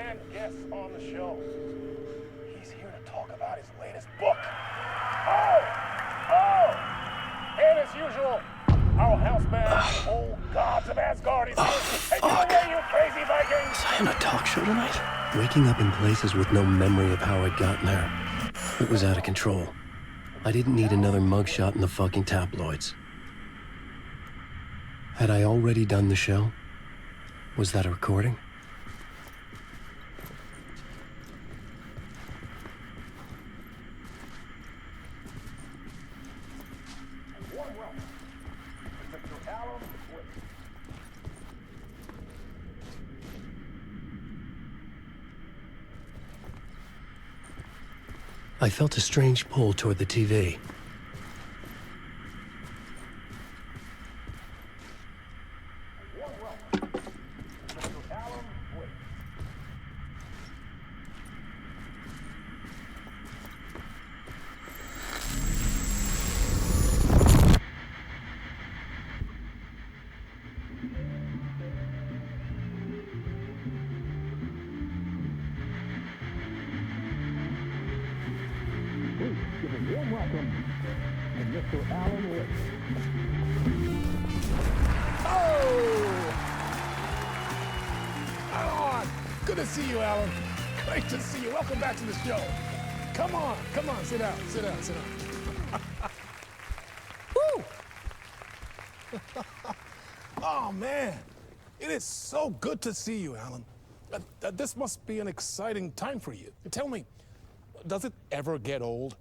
and guests on the show. He's here to talk about his latest book. And as usual, our housebound old gods of Asgard is here. Take it away, you crazy Vikings! Was I on a talk show tonight? Waking up in places with no memory of how I'd gotten there. It was out of control. I didn't need another mugshot in the fucking tabloids. Had I already done the show? Was that a recording? I felt a strange pull toward the TV. Give a warm welcome to Mr. Alan Wake. Alan! Good to see you, Alan. Great to see you. Welcome back to the show. Come on, sit down. Woo! Oh, man. It is so good to see you, Alan. This must be an exciting time for you. Tell me, does it ever get old?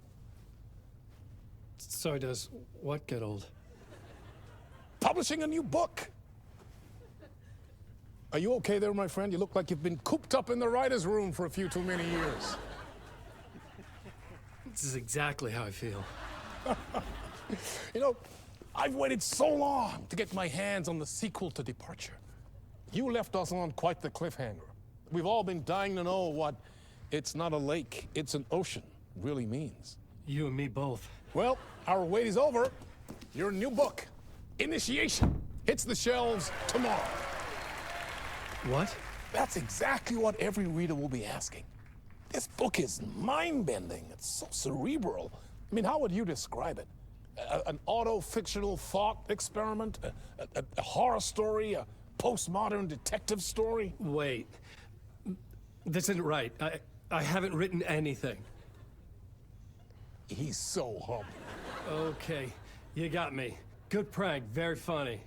So does what get old? Publishing a new book. Are you okay there, my friend? You look like you've been cooped up in the writer's room for a few too many years. This is exactly how I feel. You know, I've waited so long to get my hands on the sequel to Departure. You left us on quite the cliffhanger. We've all been dying to know what "it's not a lake, it's an ocean" really means. You and me both. Well, our wait is over. Your new book, Initiation, hits the shelves tomorrow. What? That's exactly what every reader will be asking. This book is mind-bending. It's so cerebral. I mean, how would you describe it? An auto-fictional thought experiment? A horror story? A postmodern detective story? Wait. This isn't right. I haven't written anything. He's so humble. Okay, you got me. Good prank, very funny.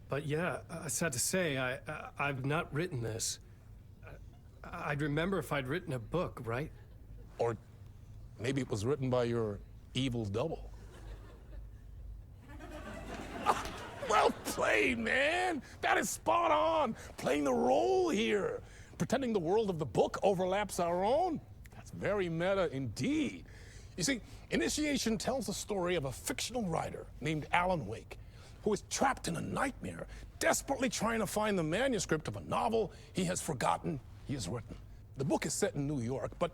But yeah, sad to say, I've not written this. I'd remember if I'd written a book, right? Or maybe it was written by your evil double. Well played, man. That is spot on. Playing the role here. Pretending the world of the book overlaps our own. That's very meta indeed. You see, Initiation tells the story of a fictional writer named Alan Wake, who is trapped in a nightmare, desperately trying to find the manuscript of a novel he has forgotten he has written. The book is set in New York, but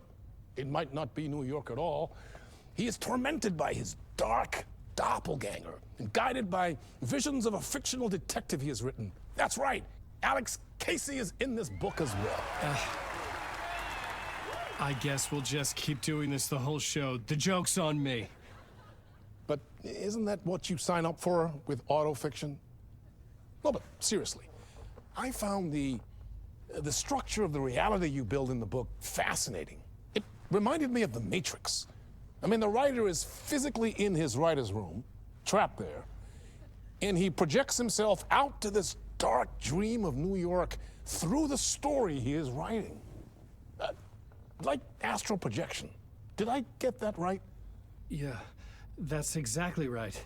it might not be New York at all. He is tormented by his dark doppelganger and guided by visions of a fictional detective he has written. That's right, Alex Casey is in this book as well. I guess we'll just keep doing this the whole show. The joke's on me. But isn't that what you sign up for with autofiction? No, but seriously, I found the structure of the reality you build in the book fascinating. It reminded me of The Matrix. I mean, the writer is physically in his writer's room, trapped there, and he projects himself out to this dark dream of New York through the story he is writing. Like astral projection. Did I get that right? Yeah, that's exactly right.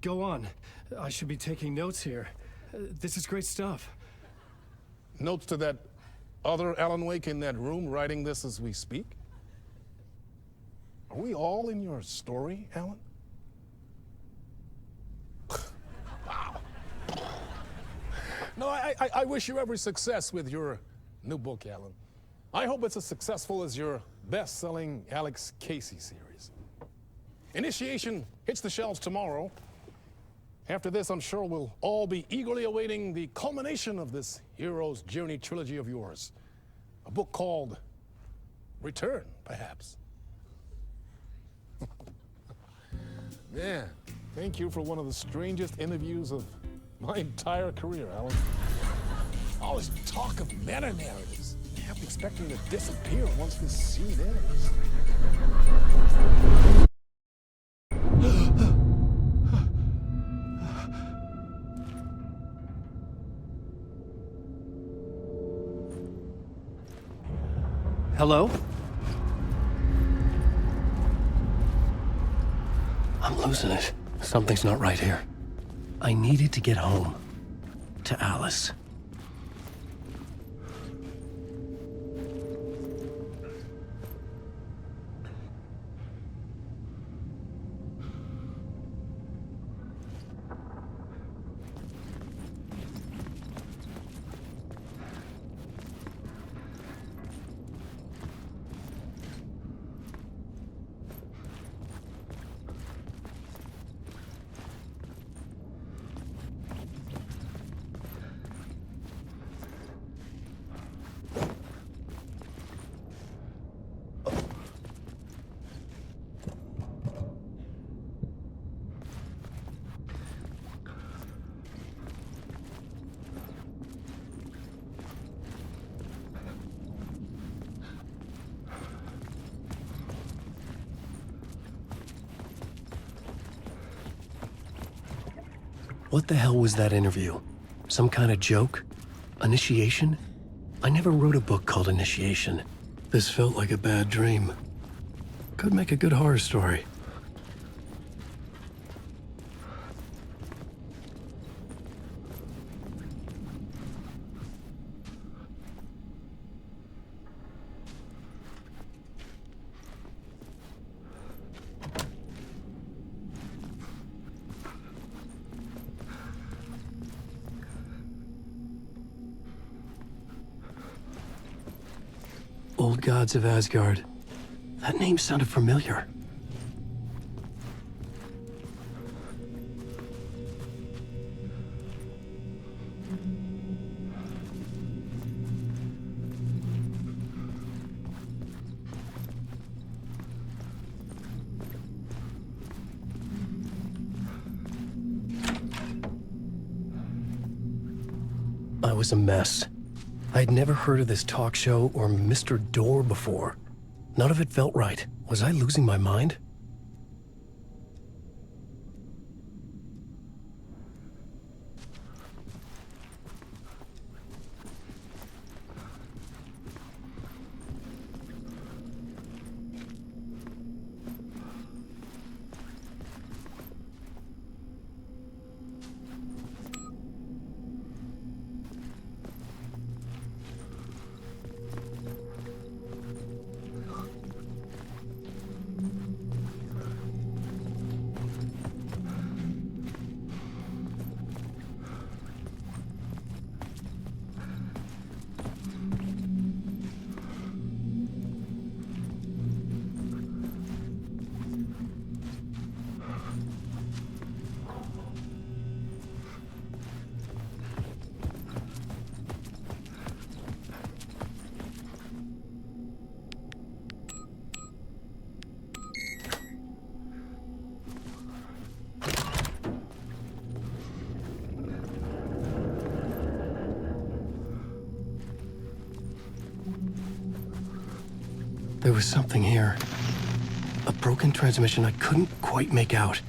Go on. I should be taking notes here. This is great stuff. Notes to that other Alan Wake in that room writing this as we speak? Are we all in your story, Alan? Wow. No, I wish you every success with your new book, Alan. I hope it's as successful as your best-selling Alex Casey series. Initiation hits the shelves tomorrow, After this, I'm sure we'll all be eagerly awaiting the culmination of this hero's journey trilogy of yours. A book called Return, perhaps. Man, thank you for one of the strangest interviews of my entire career, Alan. All this talk of meta-narratives. I have to expect them to disappear once this scene ends. Hello? I'm losing it. Something's not right here. I needed to get home. To Alice. What the hell was that interview? Some kind of joke? Initiation? I never wrote a book called Initiation. This felt like a bad dream. Could make a good horror story. Old Gods of Asgard. That name sounded familiar. I was a mess. I'd never heard of this talk show or Mr. Door before. None of it felt right. Was I losing my mind? There was something here. A broken transmission I couldn't quite make out.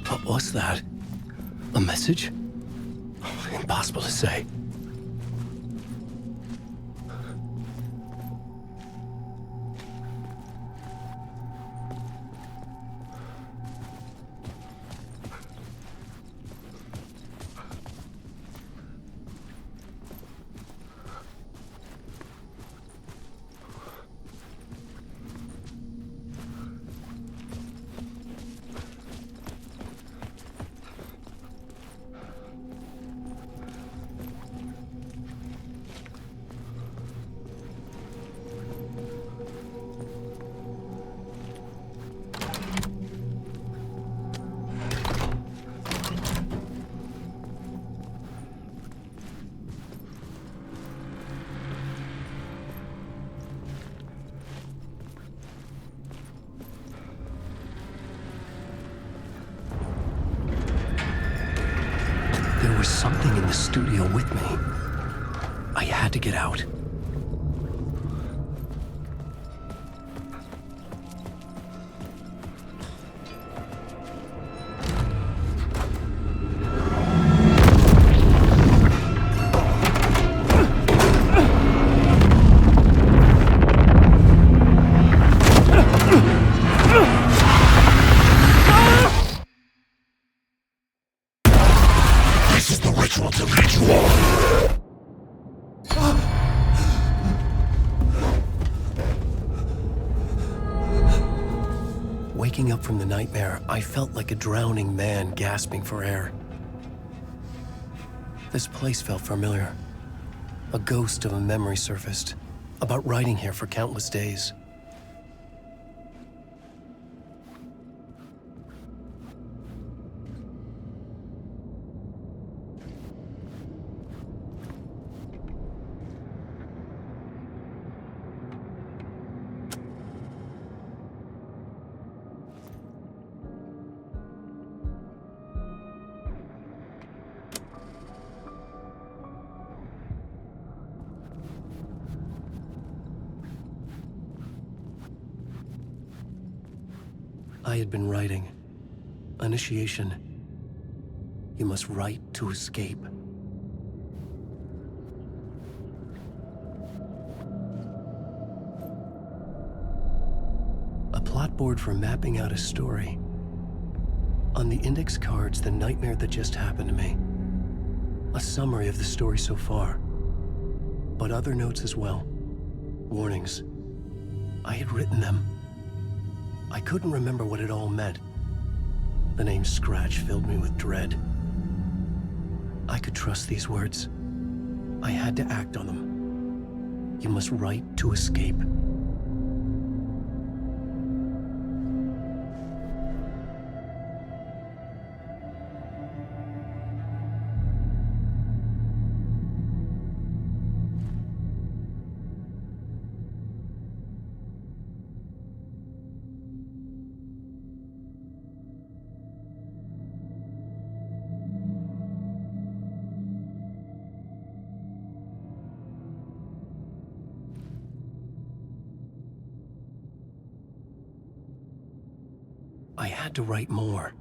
What was that? A message? Impossible to say. was something in the studio with me. I had to get out. This is the ritual to lead you on. Waking up from the nightmare, I felt like a drowning man gasping for air. This place felt familiar. A ghost of a memory surfaced, about writing here for countless days. I had been writing. Initiation. You must write to escape. A plot board for mapping out a story. On the index cards, the nightmare that just happened to me. A summary of the story so far. But other notes as well. Warnings. I had written them. I couldn't remember what it all meant. The name Scratch filled me with dread. I could trust these words. I had to act on them. You must write to escape. I had to write more.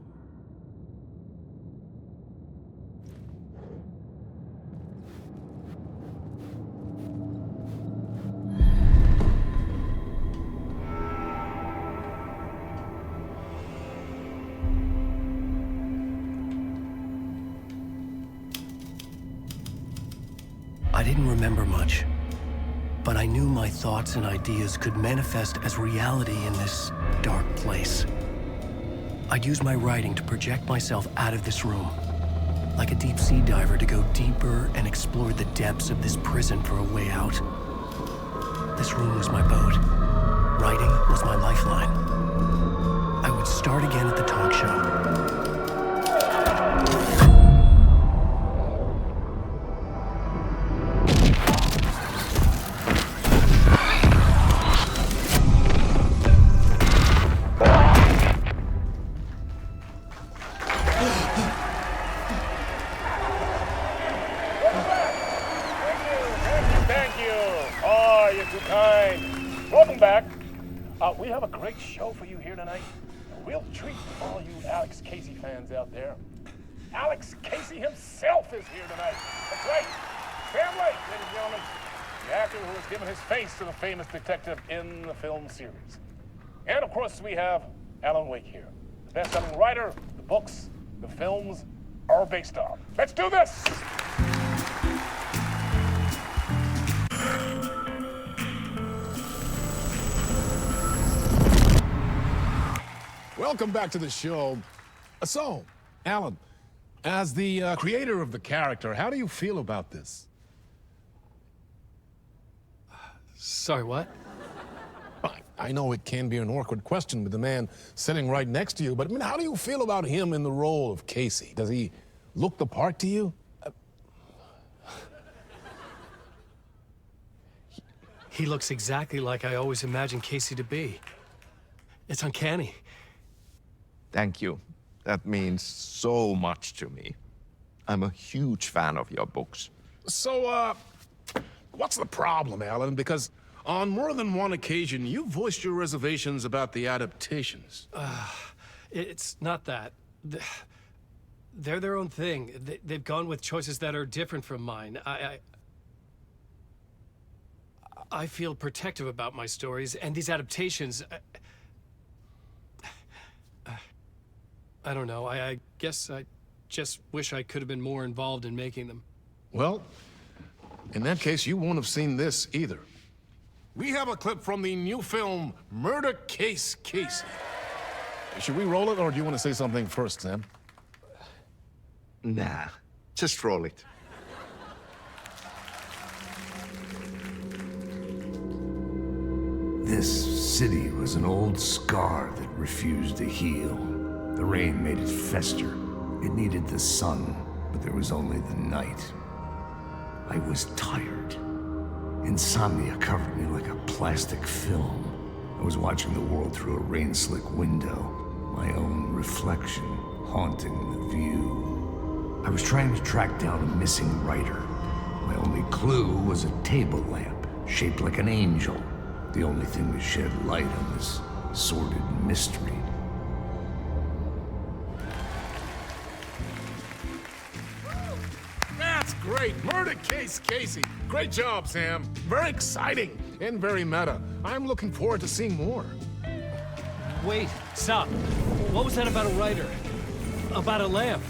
I didn't remember much, but I knew my thoughts and ideas could manifest as reality in this dark place. I'd use my writing to project myself out of this room, like a deep sea diver to go deeper and explore the depths of this prison for a way out. This room was my boat. Writing was my lifeline. I would start again at the talk show. Welcome back. We have a great show for you here tonight. A real treat for all you Alex Casey fans out there. Alex Casey himself is here tonight. That's right. Sam Lake, ladies and gentlemen. The actor who has given his face to the famous detective in the film series. And of course, we have Alan Wake here. The best-selling writer, the books, the films are based on. Let's do this! Welcome back to the show. So, Alan, as the creator of the character, how do you feel about this? Sorry, what? I know it can be an awkward question with the man sitting right next to you, but I mean, how do you feel about him in the role of Casey? Does he look the part to you? He looks exactly like I always imagined Casey to be. It's uncanny. Thank you. That means so much to me. I'm a huge fan of your books. So, what's the problem, Alan? Because on more than one occasion, you voiced your reservations about the adaptations. It's not that. They're their own thing. They've gone with choices that are different from mine. I feel protective about my stories, and these adaptations... I don't know. I guess I just wish I could have been more involved in making them. Well, in that case, you won't have seen this either. We have a clip from the new film, Murder Case Casey. Should we roll it, or do you want to say something first, Sam? Nah, just roll it. This city was an old scar that refused to heal. The rain made it fester. It needed the sun, but there was only the night. I was tired. Insomnia covered me like a plastic film. I was watching the world through a rain-slick window, my own reflection haunting the view. I was trying to track down a missing writer. My only clue was a table lamp, shaped like an angel. The only thing to shed light on this sordid mystery. That's great! Murder Case Casey! Great job, Sam. Very exciting and very meta. I'm looking forward to seeing more. Wait, stop. What was that about a writer? About a lamp?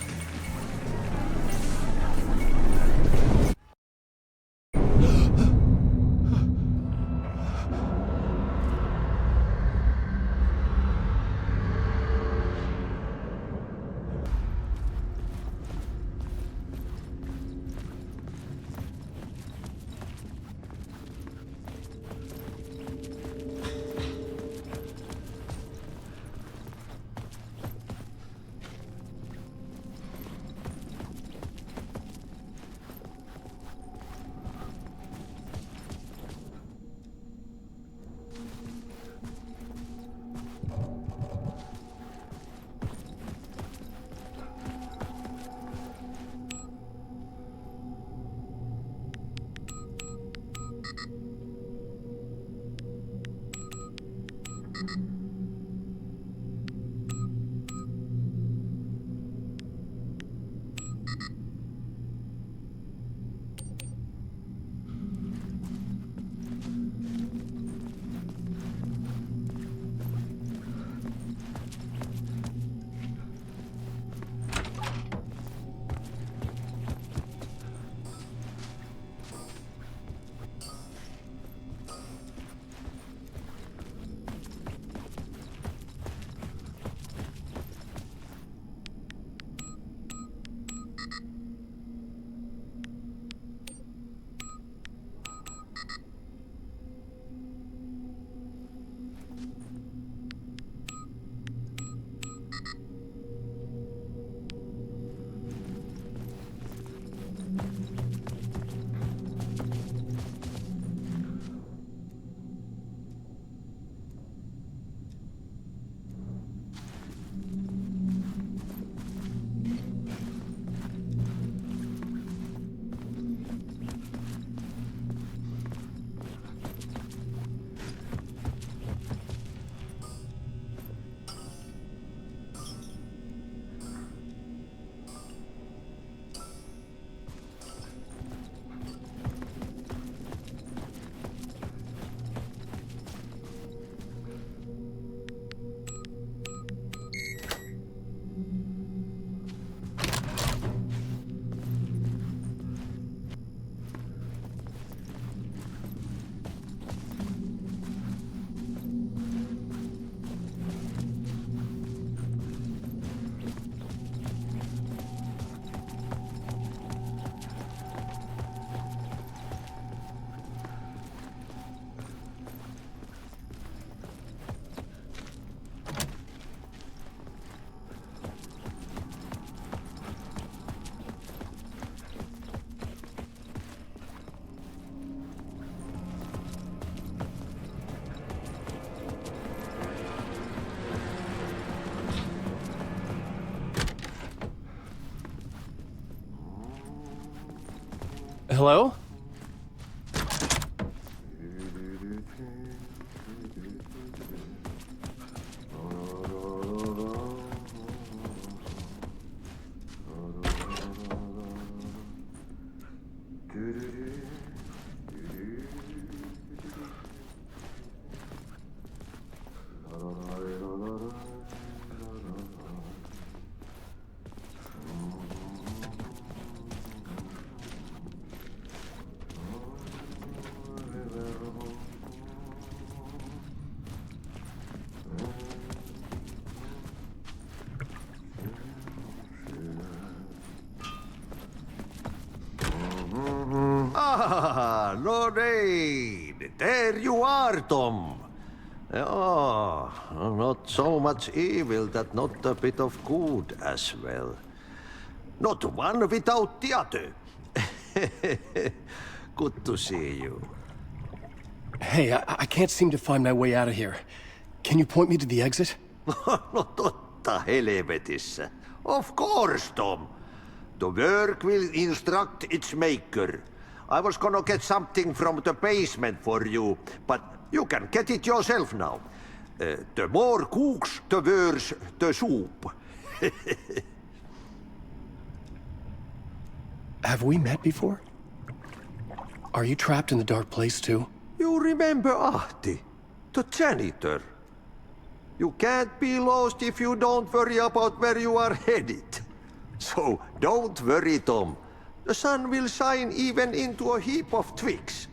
Hello? Ah, Lorraine! There you are, Tom. Oh, not so much evil that not a bit of good as well. Not one without the other. Good to see you. Hey, I can't seem to find my way out of here. Can you point me to the exit? No totta helvetissä. Of course, Tom. The work will instruct its maker. I was gonna get something from the basement for you, but you can get it yourself now. The more cooks, the worse the soup. Have we met before? Are you trapped in the dark place too? You remember Ahti, the janitor. You can't be lost if you don't worry about where you are headed. So don't worry, Tom. The sun will shine even into a heap of twigs.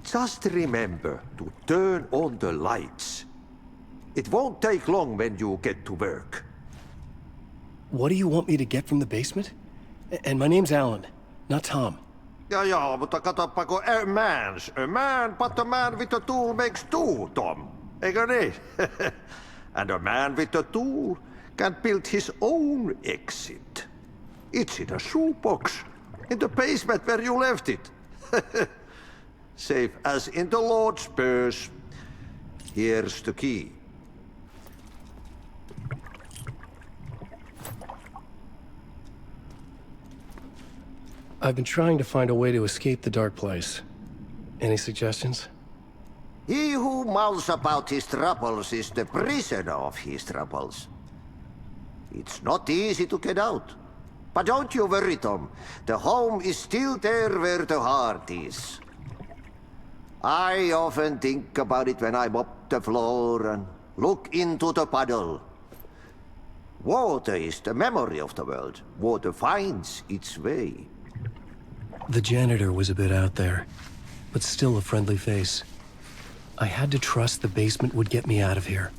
Just remember to turn on the lights. It won't take long when you get to work. What do you want me to get from the basement? And my name's Alan, not Tom. Ja, mutta katoppa kun a man, but a man with a tool makes two, Tom. Eikö niin? And a man with a tool can build his own exit. It's in a shoebox, in the basement where you left it. Safe as in the Lord's purse. Here's the key. I've been trying to find a way to escape the dark place. Any suggestions? He who mouths about his troubles is the prisoner of his troubles. It's not easy to get out. But don't you worry, Tom. The home is still there where the heart is. I often think about it when I mop the floor and look into the puddle. Water is the memory of the world. Water finds its way. The janitor was a bit out there, but still a friendly face. I had to trust the basement would get me out of here.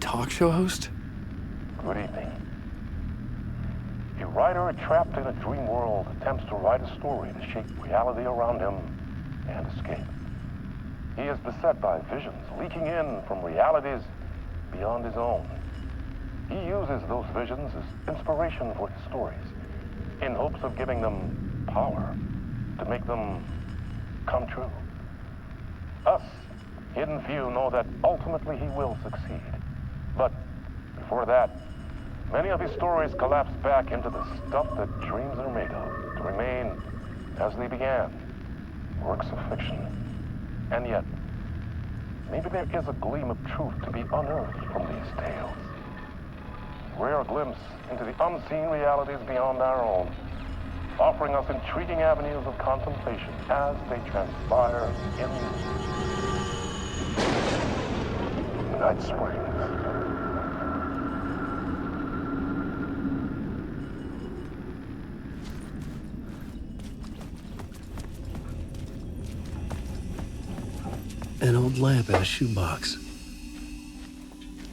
talk show host? Good evening. A writer trapped in a dream world attempts to write a story to shape reality around him and escape. He is beset by visions leaking in from realities beyond his own. He uses those visions as inspiration for his stories, in hopes of giving them power to make them come true. Us, Hidden Few, know that ultimately he will succeed. But before that, many of his stories collapse back into the stuff that dreams are made of, to remain as they began, works of fiction. And yet, maybe there is a gleam of truth to be unearthed from these tales. Rare glimpse into the unseen realities beyond our own, offering us intriguing avenues of contemplation as they transpire in Night Springs. An old lamp in a shoebox.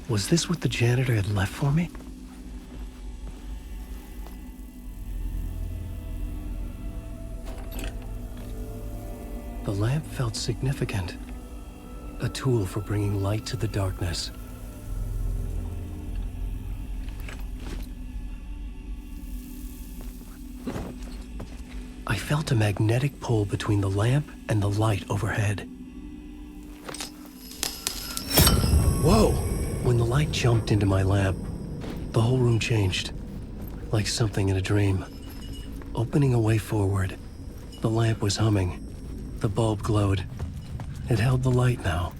Was this what the janitor had left for me? The lamp felt significant. A tool for bringing light to the darkness. I felt a magnetic pull between the lamp and the light overhead. Whoa! When the light jumped into my lamp, the whole room changed, like something in a dream. Opening a way forward, the lamp was humming. The bulb glowed. It held the light now.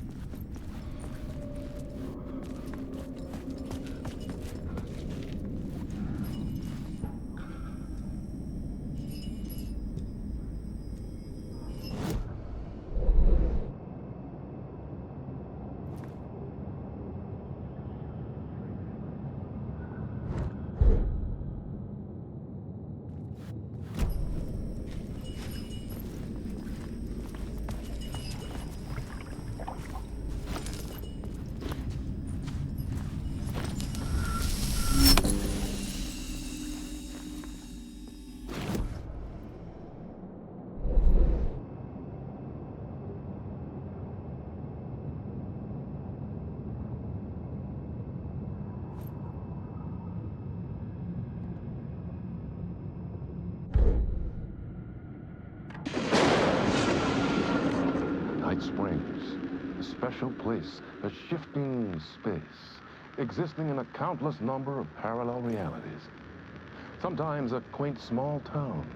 Night Springs, a special place, a shifting space, existing in a countless number of parallel realities. Sometimes a quaint small town,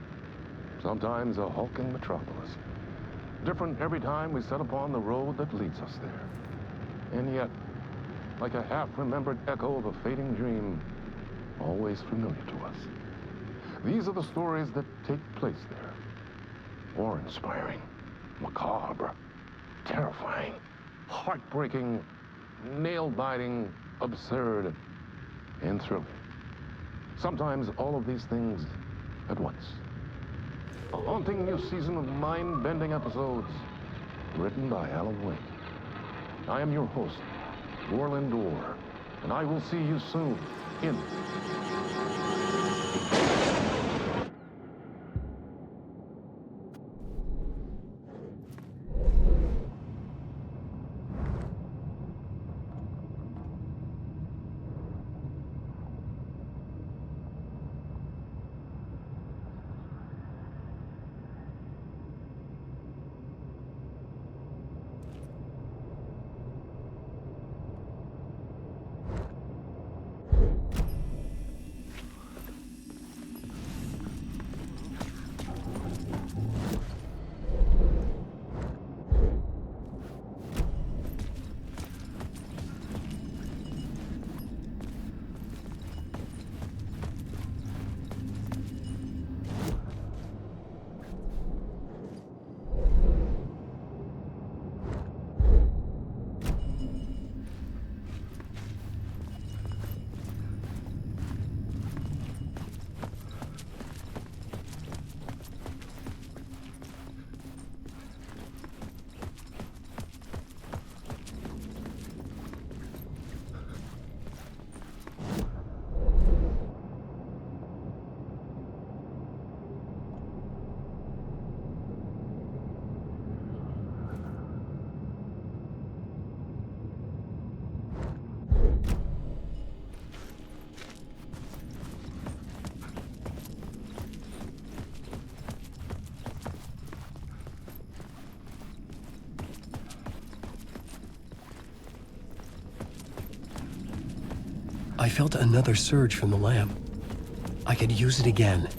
sometimes a hulking metropolis. Different every time we set upon the road that leads us there. And yet, like a half-remembered echo of a fading dream, always familiar to us. These are the stories that take place there. Awe-inspiring, macabre, terrifying, heartbreaking, nail-biting, absurd, and thrilling. Sometimes all of these things at once. A haunting new season of mind-bending episodes written by Alan Wake. I am your host, Warland Orr, and I will see you soon in I felt another surge from the lamp. I could use it again.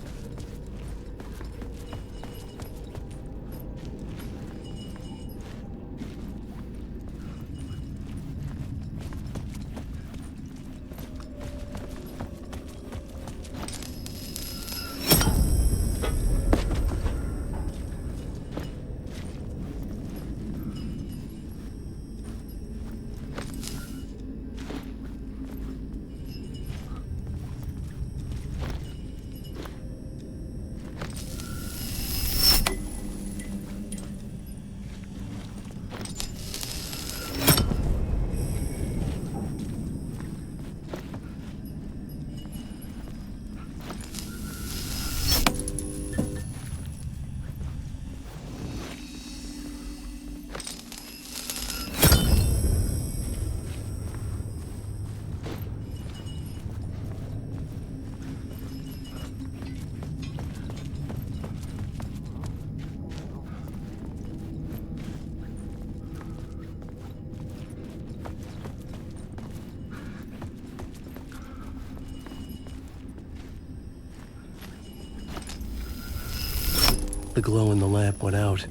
The glow in the lamp went out,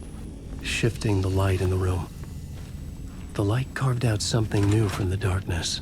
shifting the light in the room. The light carved out something new from the darkness.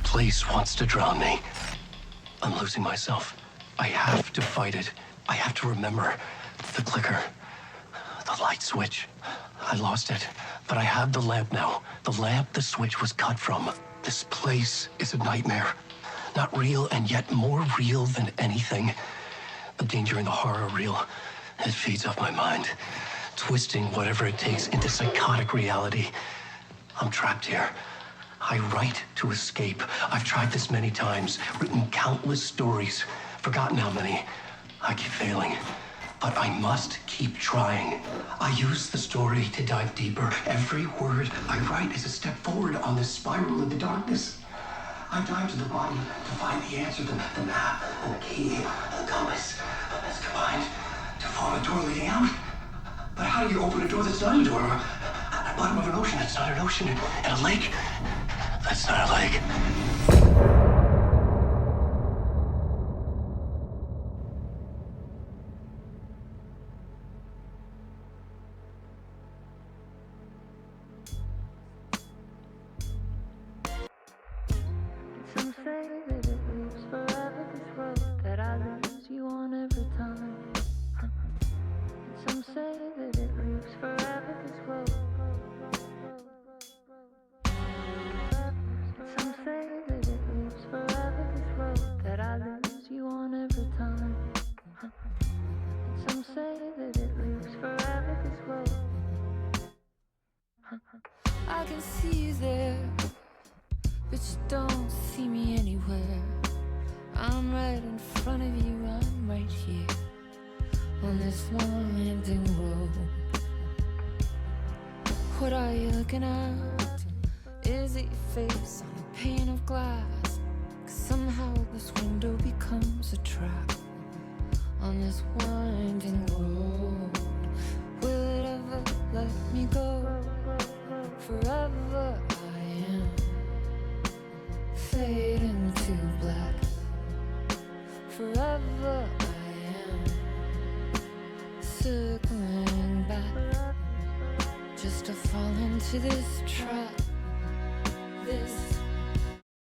Place wants to drown me. I'm losing myself. I have to fight it. I have to remember. The clicker. The light switch. I lost it. But I have the lamp now. The lamp the switch was cut from. This place is a nightmare. Not real, and yet more real than anything. The danger and the horror real. It feeds off my mind. Twisting whatever it takes into psychotic reality. I'm trapped here. I write to escape. I've tried this many times, written countless stories, forgotten how many. I keep failing, but I must keep trying. I use the story to dive deeper. Every word I write is a step forward on this spiral in the darkness. I dive to the bottom to find the answer, the map, and the key, and the compass. It's combined to form a door leading out. But how do you open a door that's not a door? At the bottom of an ocean that's not an ocean, and a lake that's not a lake. Some say that it lives forever, this road that I lose you on every time. Some say that it lives forever, this road. Some say that it lives forever, this road that I lose you on every time. Some say that it lives forever, this road. I can see you there, but you don't see me anywhere. I'm right in front of you, I'm right here. on this winding road. What are you looking at? Is it your face on a pane of glass? 'Cause somehow this window becomes a trap on this winding road. Will it ever let me go? Forever I am fading to black. Forever I am circling back, just to fall into this trap. This